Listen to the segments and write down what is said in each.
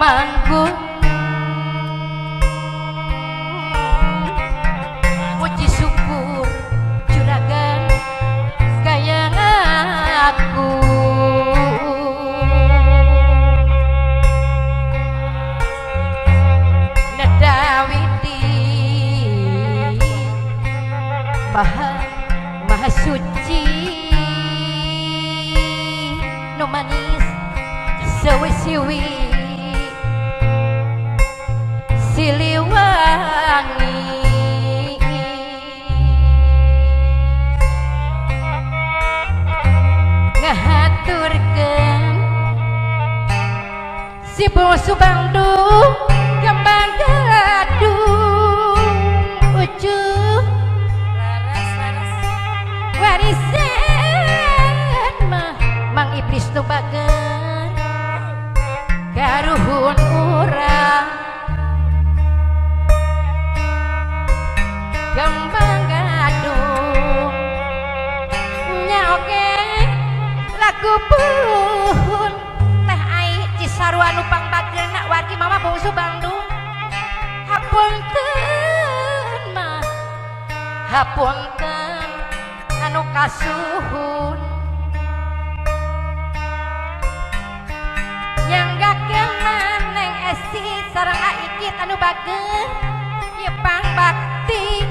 manggung puji syukur juragan kaya aku nedawiti maha suci nu manis sewi-sewi Siliwangi ngahaturkeun si bungsu Bandung kembang gadung ucuh laras warisan mang iblis nu bager karuhun urang kembang gadung nyaoge lagu puhun teh ai Cisarua nu pangbageuna wargi mama bungsu Bandung hapunten mah hapunten anu kasuhun nyanggakeun neng Esi sareng Aikit anu bageun ieu pangbakti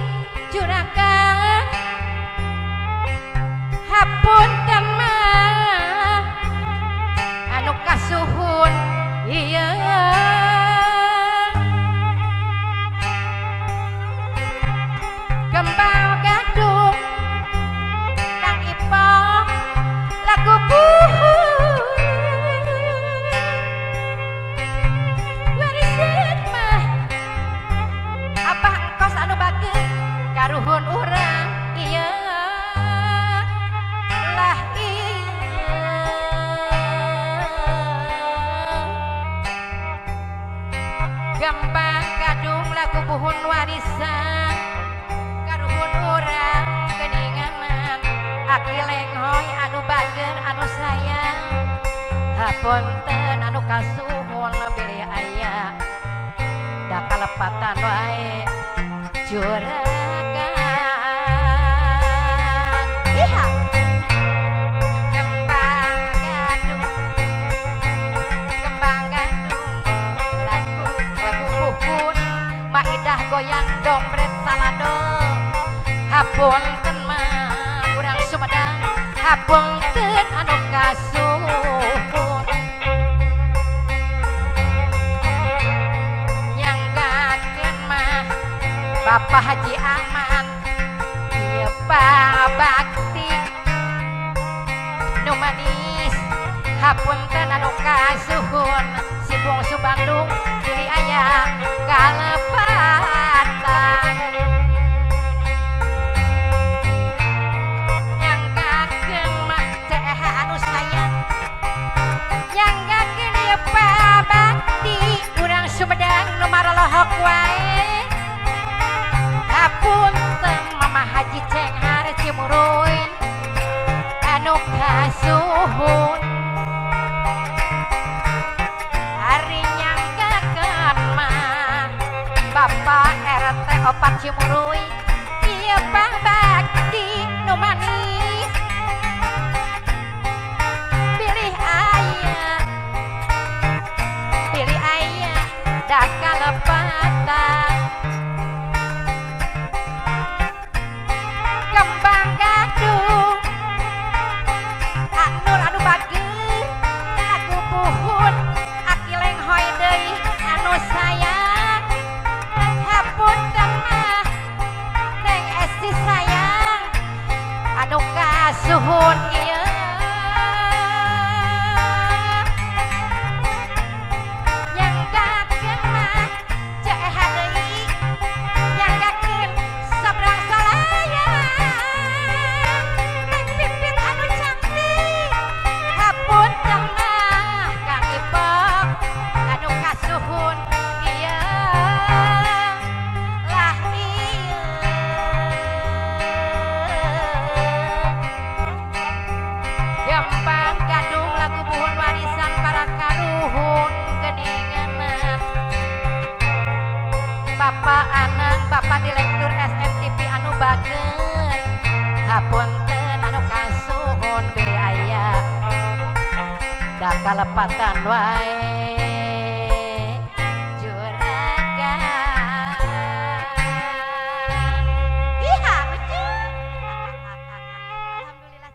juragan hapunten mah anu kasuhun ieu kembang gadung Kang Ipong lagu puhun warisan mah apa engkos anu bageun karuhun urang ieu lah kembang gadung lagu puhun warisan karuhun urang geninganan aki lenghoy anu bager anu sayang hapunten anu kasuhun bilih aya da kalepatan wae juragan iha kembang gadung lagu puhun maidah goyang dompret salado hapunten mah urang Sumedang hapunten anu kasuhun nyanggakeun mah Bapak Haji Ahmad ieu pabakti nu manis hapunten anu kasuhun si bungsu Bandung pilih aya kalepatan nyanggakeun mah teh anu sayang nyanggakeun ieu pabakti urang Sumedang nu marolohok wae hapunten Mama Haji Cenghar Cimuruy anu kasuhun hari nyanggakeun mah Bapak RT 4 Cimuruy ieu pabakti nu manis pilih aya da kalepatan kembang gadung Nur anu bageun lagu puhun aki lenghoy deui anu sayang hapunten mah neng Esti sayang anu kasuhun ieu nyanggakeun mah ceeh deui nyanggakeun sabrang salayang neng Pipit anu cantik hapunten mah Kang Ipong anu kasuhun ieu lah kembang gadung lagu puhun warisan para karuhun geningan kalepatan wae juragan iya betul alhamdulillah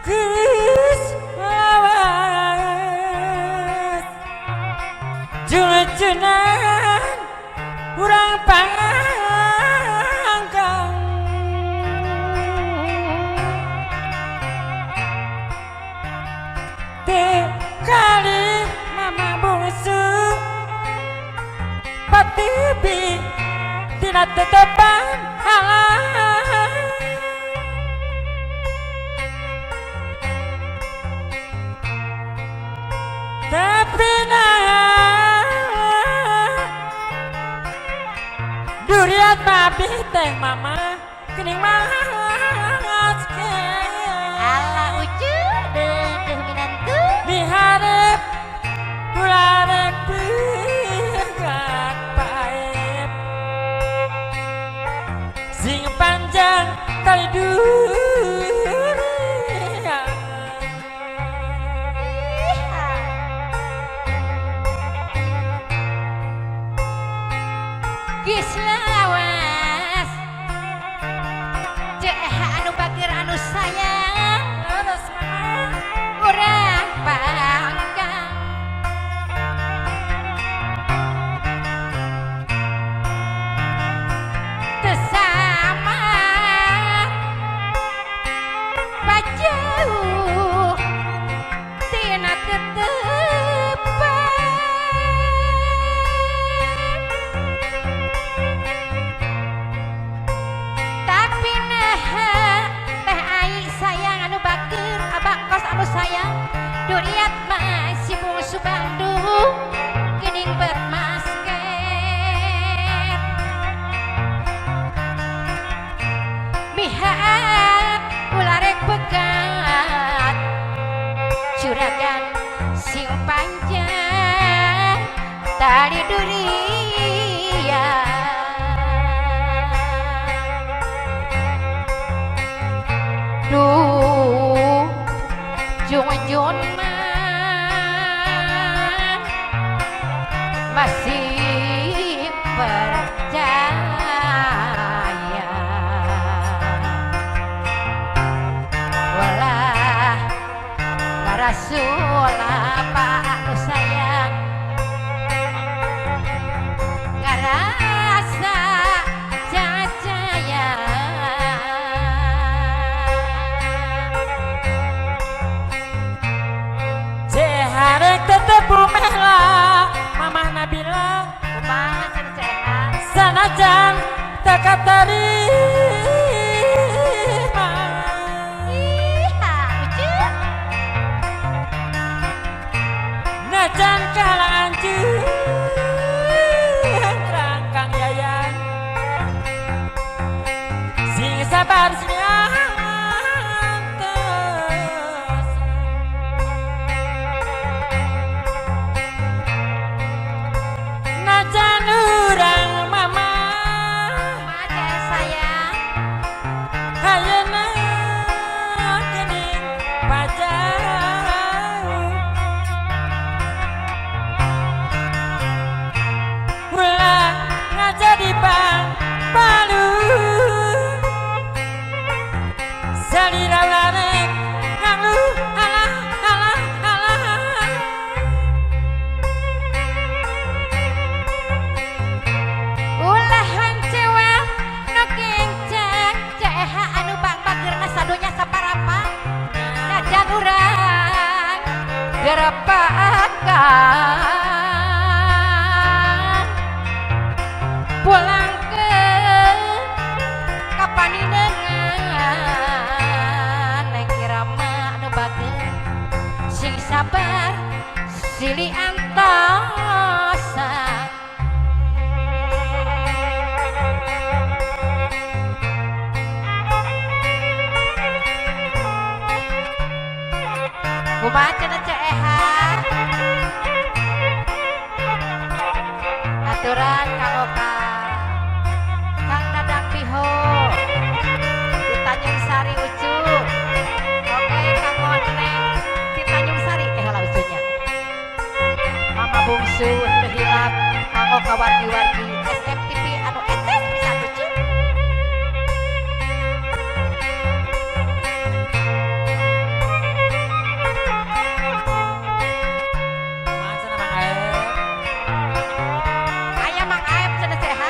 Geus lawas julujunan urang panggang teh kali mama bungsu patibi tina tetepan halang tapi nah duriat mabi teh mama kening mas ke ala ucu deuh minantu diharap ularek pegat paep sing panjang kali durian geus lawas ceh anu bageur anu sayang terus mama urang panggang tesama bajauh tina tetepan tapi nah teh ai sayang anu bageur abah kos anu sayang duriat masih bungsu Bandung geuning bermasket mihak ularek pegat juragan sing panjang tali durian duh junjun man masih percaya walah ngarasul apa anu sayang ngarasa cacaya ceharek tetep bumehla mama Nabila kumaha cenah sehat sanajan teka terima iha ucu najan kalangan rangkang yayan sing sabar sing antes najan urang mama kumaha sayang ayeuna geuning pajauh ulah ngajadi bang balu kumaha cenah ceeha aturan Kang Oka Kang Dadang Piho di Tanjung Sari Ucu oke Kang Oneng di Tanjung Sari lah ucunya Mama Bungsu teu hilap Kang Oka wargi-wargi SMTV anu etes bisa ucu Masa nama air. aya Mang Aep cenah ceeha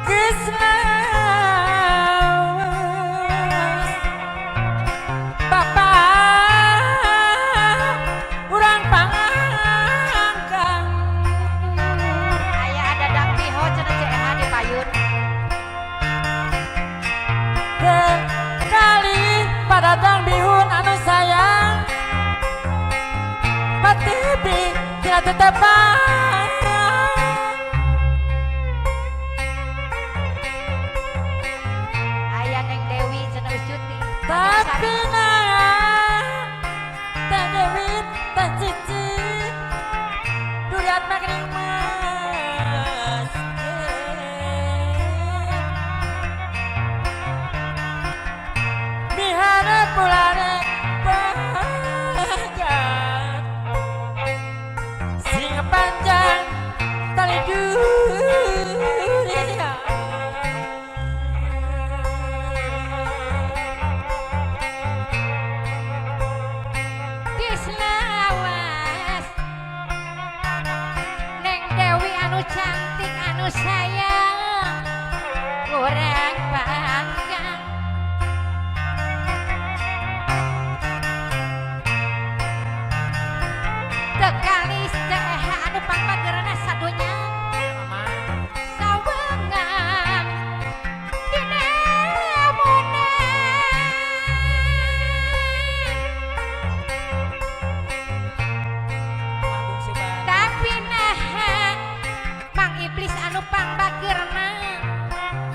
Geus lawas Bapa urang pangangkang aya Dadang Piho cenah ceeha di Payun kali pada dang bihun anu sayang patipi tidak tetepang aya Neng Dewi cenah Ucuti tapi tak dewi tak cici duriat makning mas mihara pulare bagat sing panjang tali dunia Geus lawas Neng Dewi anu cantik anu sayang urang panggang tekalis ceeha anu pangpageurna sadonya sawengan dina tapi naha Mang Iblis anu pangbageurna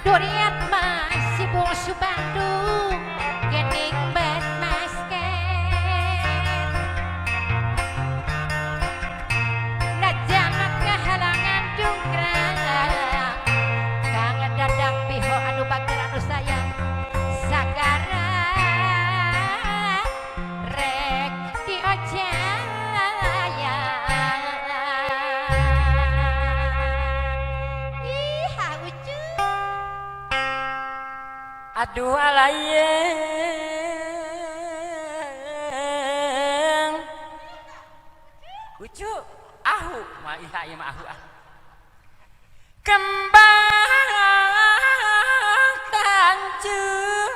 duriat mah si bungsu Bandung gening bet masket najana kehalangan dungkrang Kang Dadang Piho anu bageur anu sayang sagara rek diojaya ih ucu aduh alayeng ucu ahu mah iha ieu mah ahu kembang tanjung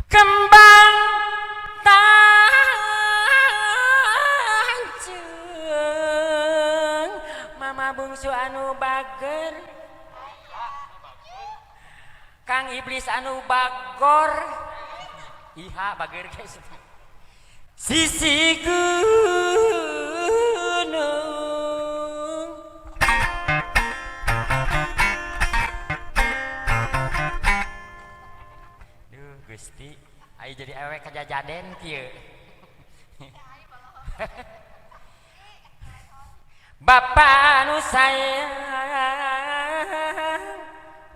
kembang tanjung mama bungsu anu bager Kang Iblis anu bagor iha bager guys sisi gunung duh Gusti ayo jadi ewek kajajaden kieu Bapa anu sayang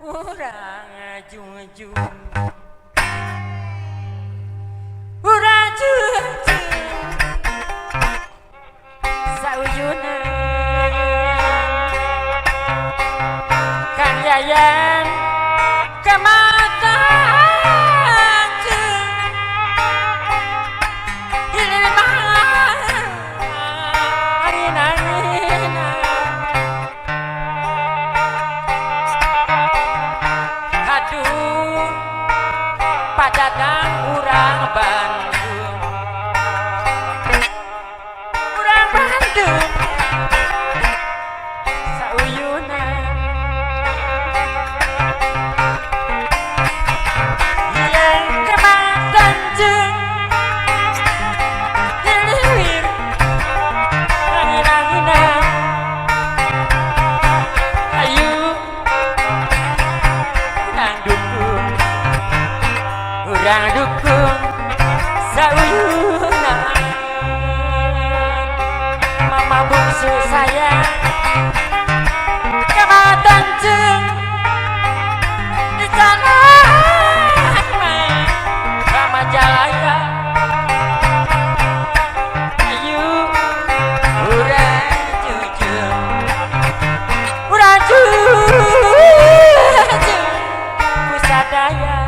urang jujur urang jujur saujuna Kang Yayan kematangan hilih aduh urang kematan jeng di sana Majalaya ayu urang jujur urang jujur kusadaya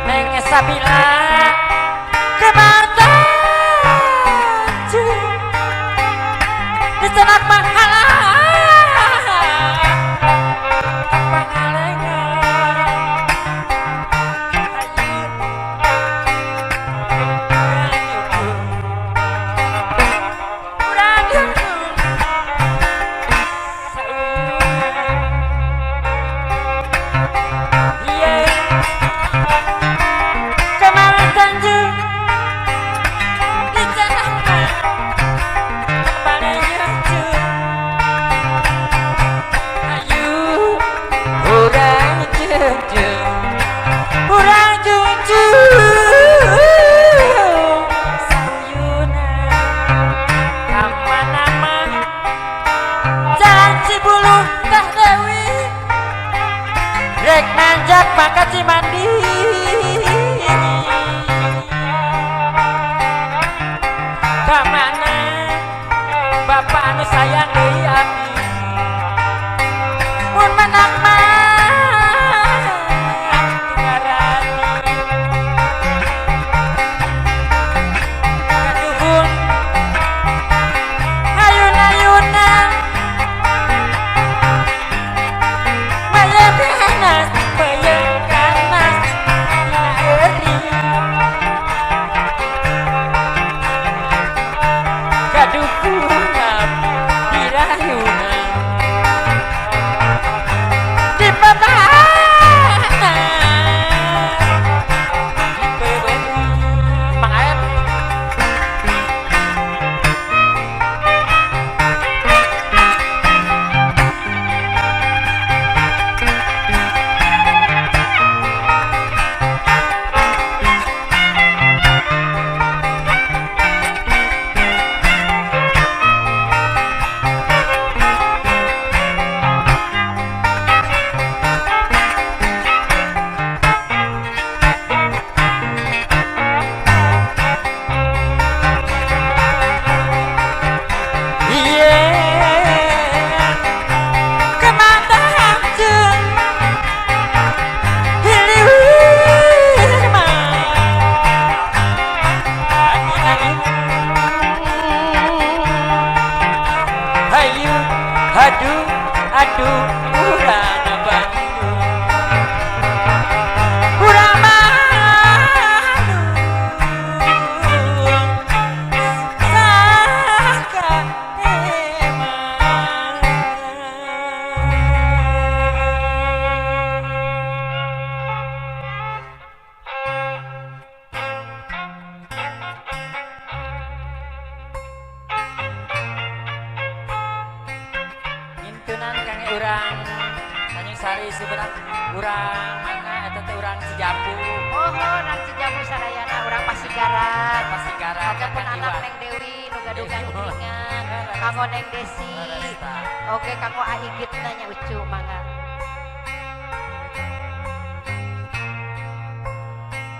neng sabila kematan jeng di sana pahala rek nanjak pangkat Cimandi kamana bapak anu sayang deui abdi mun menak mah tungarani kaduhun ayun-ayunan panas peyeng kanas eri kadukungan dirayuna di pepana di pebeni Mang Aep aduh aduh urang Bandung urang Bandung saka emang intunan kang urang Tanjung Sari sebenarnya urang mana eta teh urang Cijapu Oh, nang Cijamu sadayana urang Pasigaran. Pasigaran Ada pun anak Neng Dewi nu gaduh gandringan, kanggo Neng Desi. Oke, kanggo Aigit nanya ucu mangga.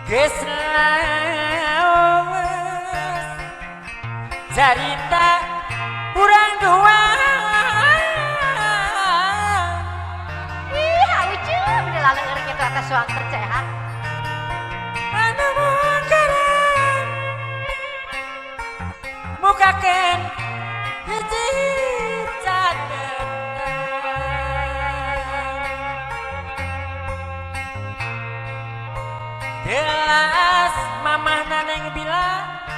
geus lawas carita urang dua Ih, ucu bener laleur kitu atas suang tercehat. anu mungkaran mukakeun hiji cadetan gelas mamahna Neng Bila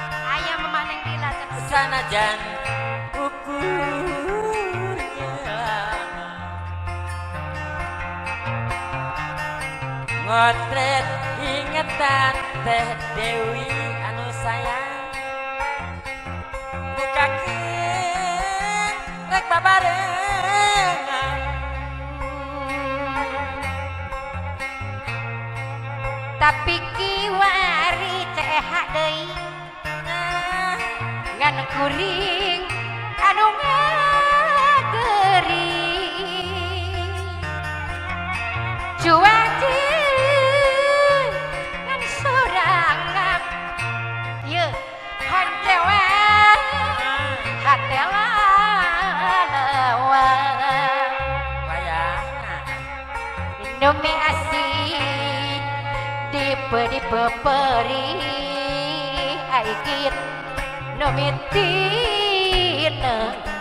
Aya Mamah Neng Dila cenah. sanajan ukurnya lama ngotret ingetan Teh Dewi anu sayang bukakeun rek babarengan Tapi kiwari ceha deui ngan kuring anu Numi asih dipeperi aikit numitin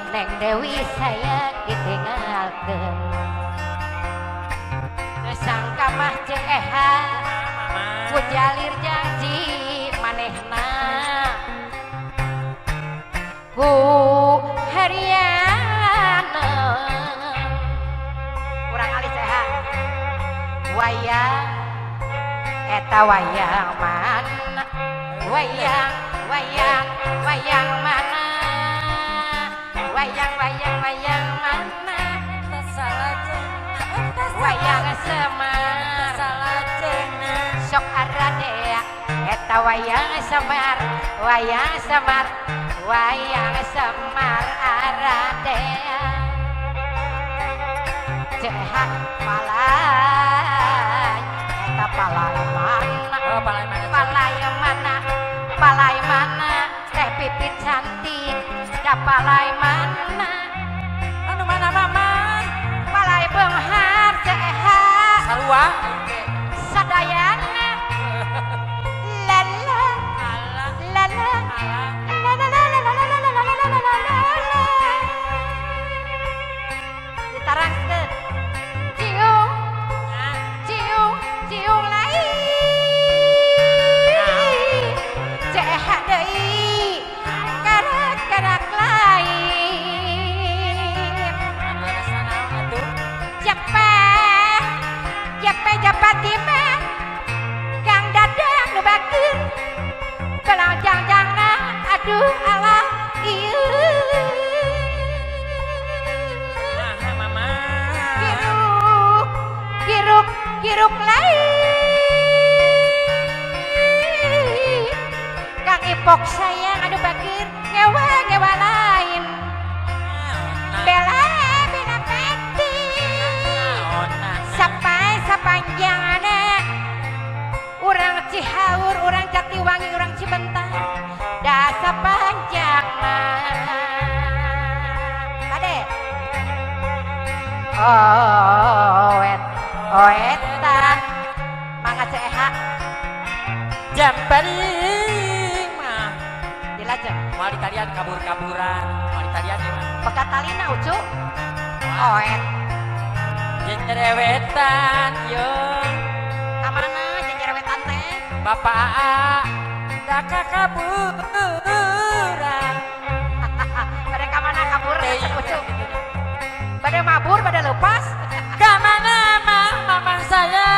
Neng Dewi saya ditinggalkan sangka mah ceha ku jalir janji manehna ku hariana kurang kali ceha wayang eta wayang mana wayang mana wayang mana wayang semar sok aradea eta wayang semar aradea cehat palai eta palai mana teh pipit cantik da palai mana anu mana mama palai benghar cehat sarua sadayana lala lala ditarangkeun ciung lain ceha deui karak lain Japati mah Kang Dadang nu bageun belang jangjangna aduh Allah ieu mama giruk lain Kang Ipok sayang anu bageun ngewa lain bela peti sampai sapanjangana urang Cihaur urang Jatiwangi urang Cibentar da sapanjangna kade oetan mangga ceha jamparing mah dilajeng mali talian kabur-kaburan mali talian di mana pekatalina ucu oet jenjerewetan yo kamana jenjerewetan teh bapak Aa da kaburan pada kamana kabur ucu pada mabur pada lepas kamana mah mama saya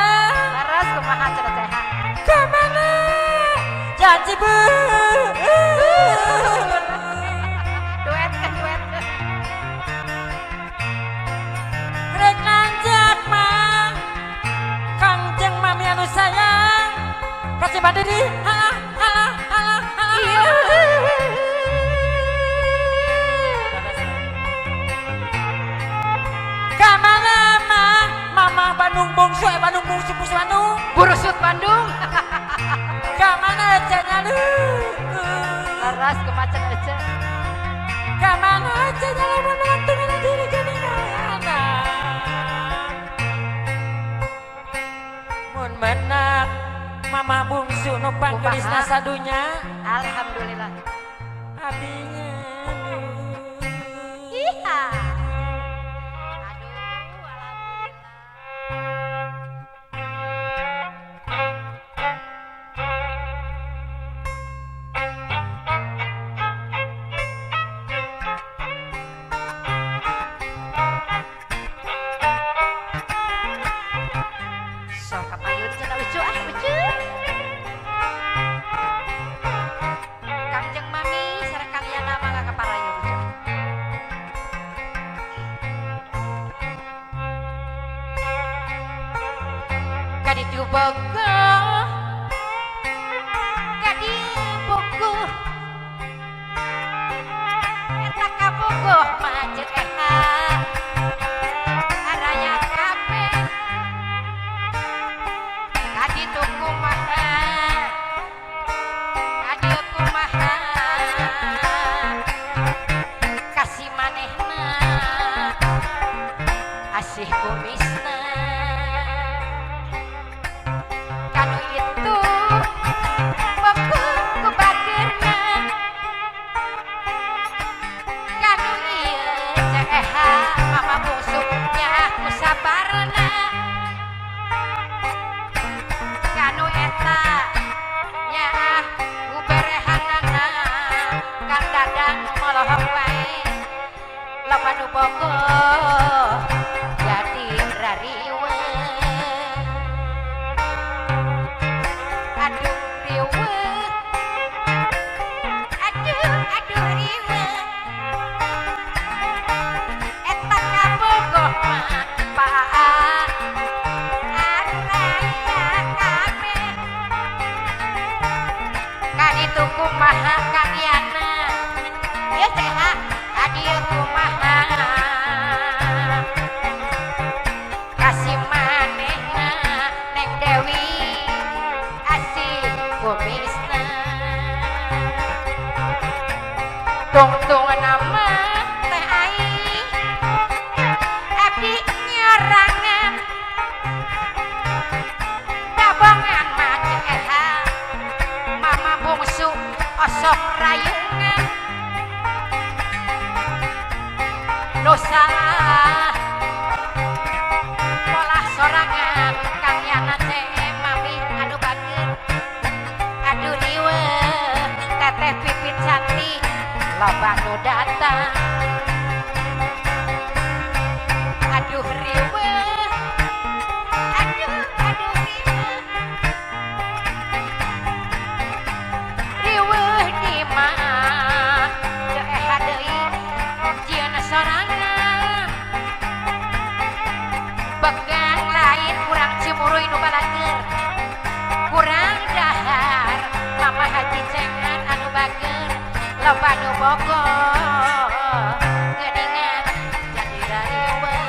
laras kumaha cenah ceha kamana janji bu duet rek nanjak mah kangjeng mami anu sayang kasih mandiri halah iya kamana mah mama Bandung bungsu pus Bandung burusut Bandung kamana ecenya lu laras kemacet aja kamana ecenya lu menantung diri geningan mun menak mama bungsu nu panggelisna sadunya alhamdulillah abdinya iya aduh alhamdulillah sok kapayun cenah ucu ucu Kangjeng Mami sareng Kang Yana mangga kaparayun ucu kaditu bogoh kadibogoh eta kabogoh macet araya kabeh kaditu kumaha kasih manehna asih kumisna mama bungsunya aku sabarna kanu eta nya guberehanana Kang Dadang molohok wae loba nu bogoh jadi rariwe aduh riwe aduh riwe eta kabogoh mah paan araya kabeh kan itu kumaha karyana ieu teh adieu kumaha kasih manehna Neng Dewi asih kumisna tungtung nama teh aing abdi nyerangan dabangan maceha mama bungsu osok rayungan nu salah pola sorangan Kang Yana teh mami anu bageun aduh riwe teteh pipit cantik loba nu datang aduh riwe aduh riwe di mana ceeh deui jieun sorangan begang lain kurang cimuruy nu balager kurang dahar mama haji cengan anu bageun loba nu bogoh geuningan jadi rariwe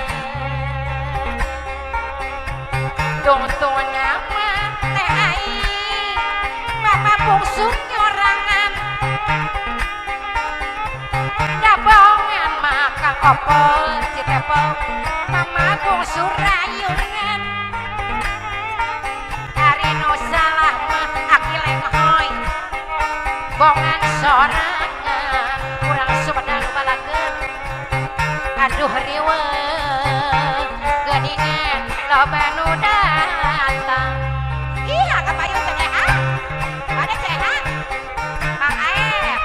tungtung nama teh aing mama bungsu nyorangan dabongan mah Kang Opol Citepol mama bungsu rayungan hari nu salah mah aki lenghoy bongan sorangan kurang sumedang nu balageun aduh riwe geuningan loba nu datang ih kapayun teh pada ceha Mang Aep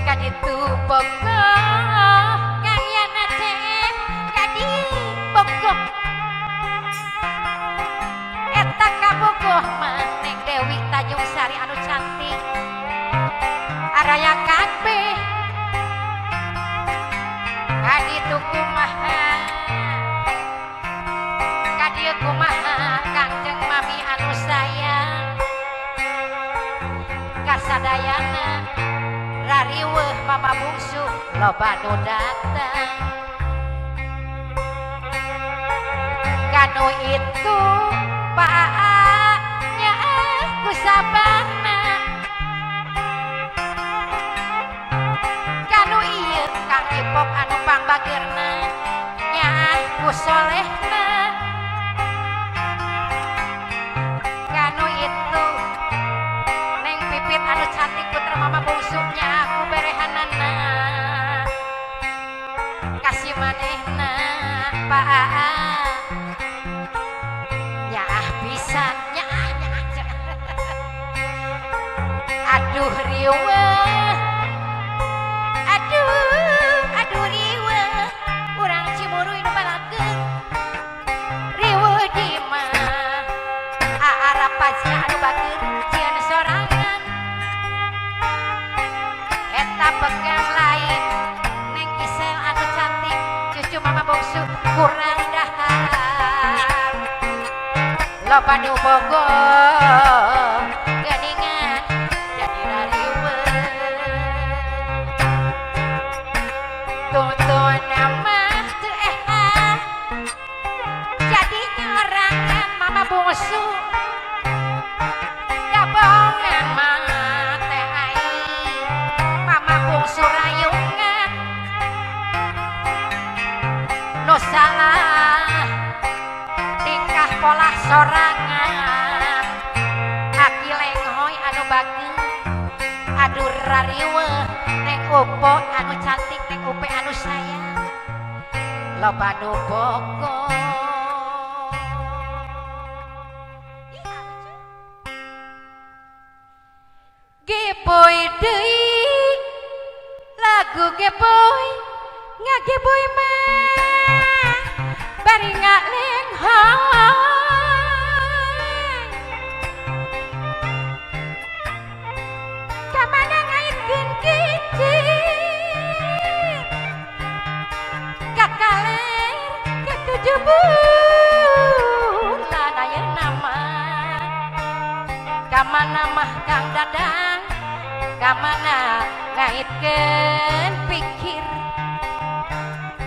kaditu bogoh kayana teh kadi bogoh eta kabogoh mah Neng Dewi Tanjung Sari anu cantik araya kabeh kaditu kumaha kadieu kumaha Kangjeng Mami anu sayang kasadayana rariweuh mama bungsu loba nu datang kanu itu paanya ku sabarna kanu ieu Kang Ipop anu pangbageurna nya ku solehna kanu itu Neng Pipit anu cantik putra mama bungsunya aku berehanana kasih manehna Pak nyaah pisan nyaah aduh riwe aduh riwe urang cimuruy nu balageun riwe di mana aarapasna anu bageun jieun sorangan eta pegang lain Neng Gisel anu cantik cucu mama bungsu kurang dahar loba nu bogoh geuningan jadi rariweuh tuntun nama teu eha salah tingkah pola sorangan aki lenghoy anu bagus aduh rariwe neng upo anu cantik neng upe anu sayang loba nu boko Geboy deui lagu Geboy ngageboy mah bari ngalenghoy kamana ngaitkeun kicit kakaler ketujuh bulan ayeuna mah kamana mah Kang Dadang kamana ngaitkeun pikir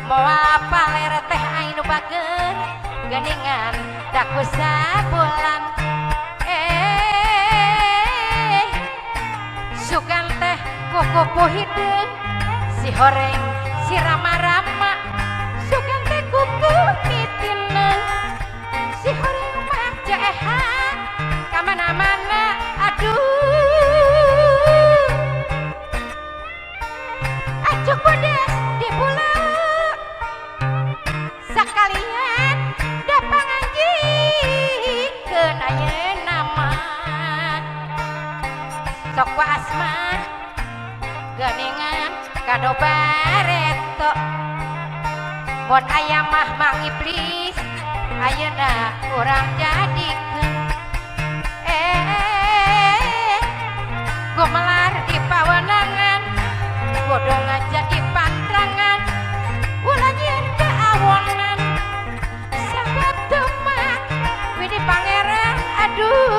moal paler teh ainu bager geuningan daku sabulan sugan teh kukupu hideung si horeng si rama-rama sugan teh kuku titineung si horeng mah jeehan kamana-mana aduh acuk bodas di pulau sakalian dapang anjikeun ayeuna mah sok asma geuningan kado bareto mun aya mah Mang Iblis ayeuna urang jadikeun gumelar di pawenangan kudu ngajadi pantrangan ulah nyieun keawonan sabab temak widi pangeran aduh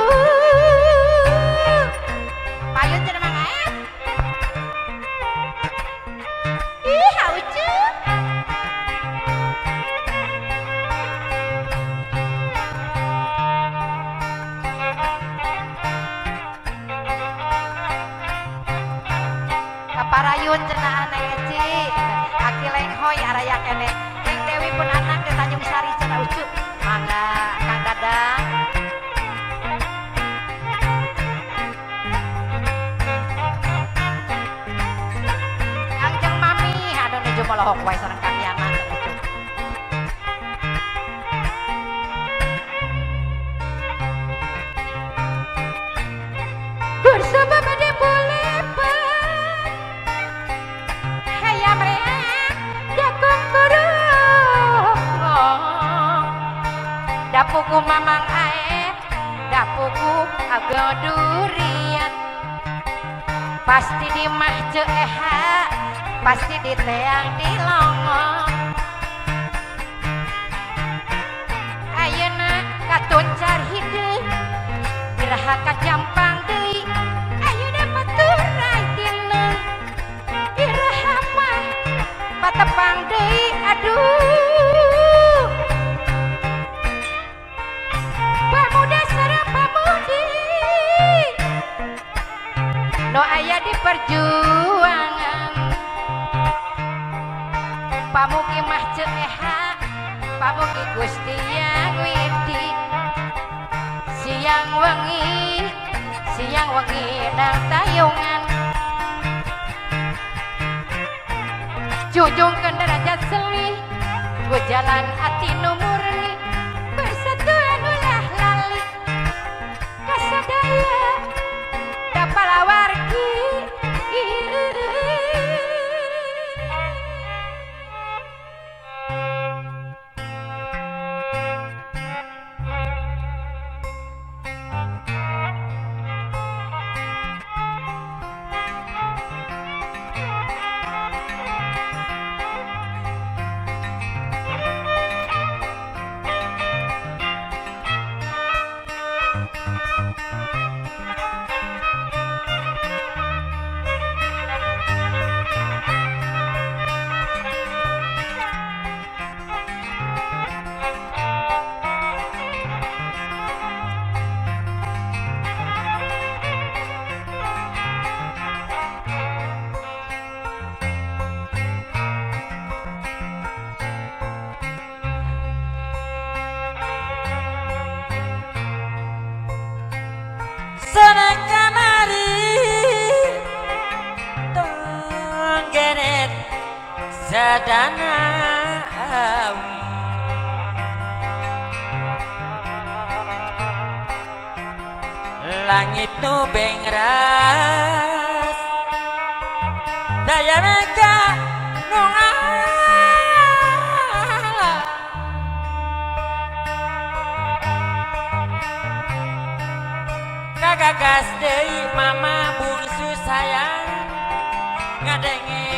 payun cenah mangga ih haucu Parayun cenah aneh eci aki lenghoy araya kene Neng Dewi pun anak di Tanjung Sari cenah ucu mangga Kang Dadang Kangjeng Mami aduh nuju molohok wae sareng Kamiana cenah ucu bersama bade boleh dapuku mamang ae dapuku agak durian pasti di mah jeeha pasti di teang di longong ayeuna katuncar hideung biraha kajampang deui ayeuna baturai tineung biraha mah patepang deui aduh no aya di perjuangan pamugi mah ceeha pamugi Gusti yang widi siang wengi nang tayungan jujungkeun derajat seli ku jalan ati nu murni persatuan ulah lali kasadaya palawargi sadana langit nu bengras daya mega nu ngalah kagagas deui mama bungsu sayang ngadenge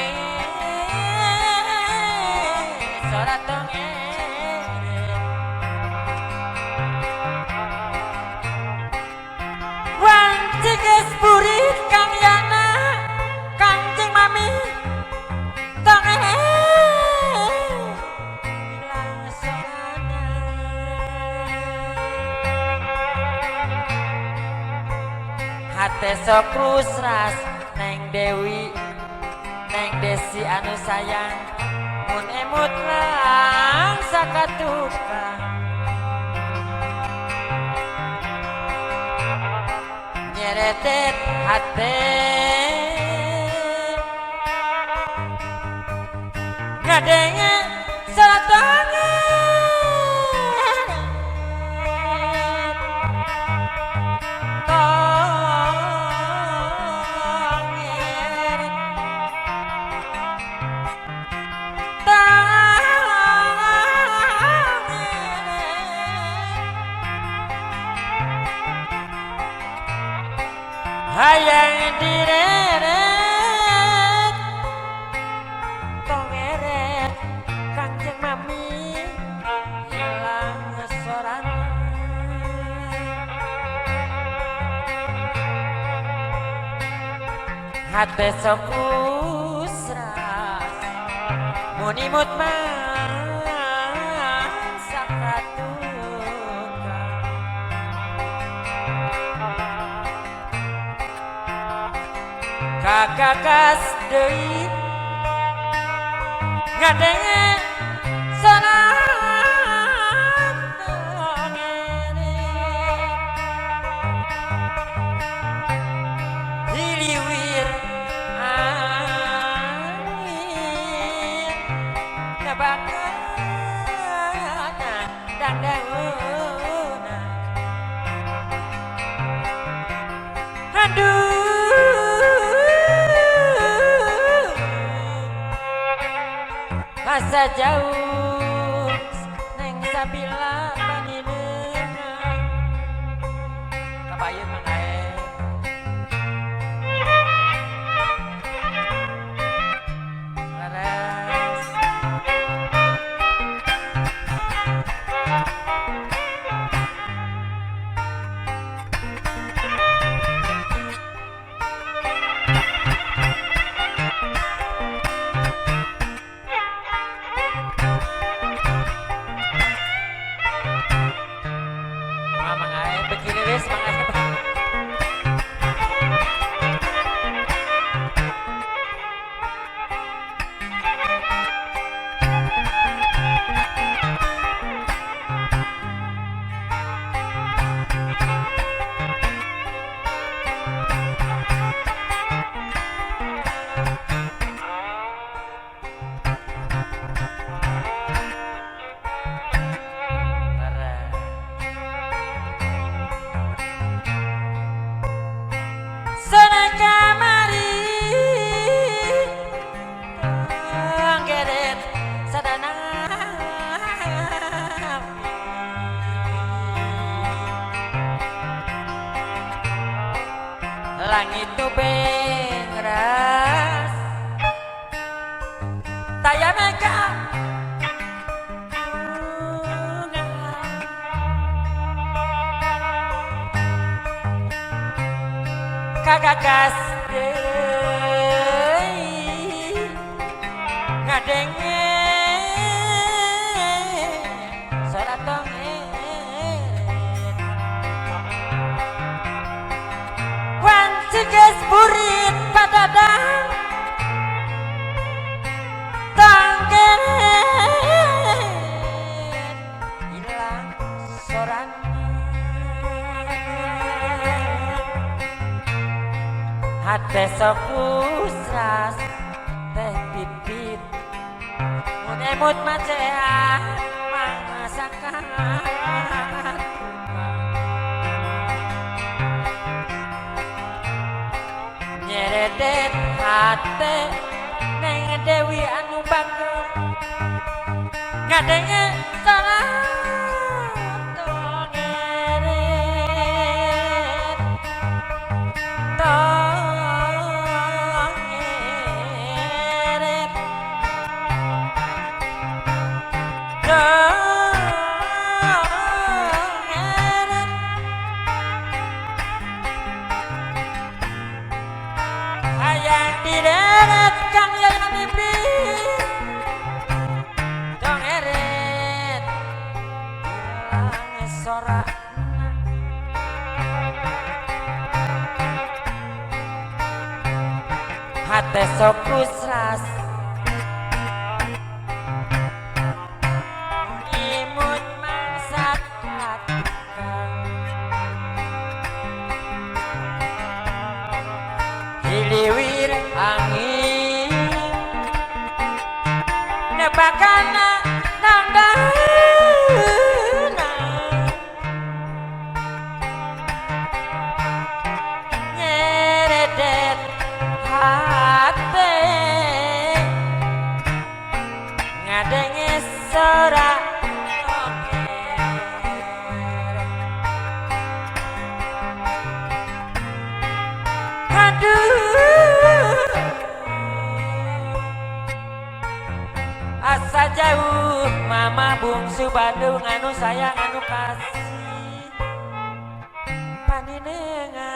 sorat dongeng wan ciges burit kang yana kanjeng mami dongeng ilang soana hate sok rusras neng Dewi neng Desi anu sayang mun emut lang sakatuka nyeretet hate ngadenge salatane hayang direret tongeret kanjeng mami hilang soran hate sok usras mun imut mah sakatuka kagagas deui ngadenge sorat dongeng hiliwir angin nebakana dangdauna aduh asa jauh neng sabila pangideungan kabayun manae laras langit nu bengras daya mega kagagas deui ngadenge sorat dongeng wan ciges burit padadang tangkeret ilang soran hate sok usras teh pipit emut macea masakan nyeredet hati neng Dewi anu bagus ngadenge salah hayang dideret kang yang mimpi dong eret hilang sorak hati sokus ras imut mangsat hiliwir angin nebakana nandana nyeredet hati ngadenge sorak asa jauh mama bungsu Bandung anu sayang anu kasih paninengan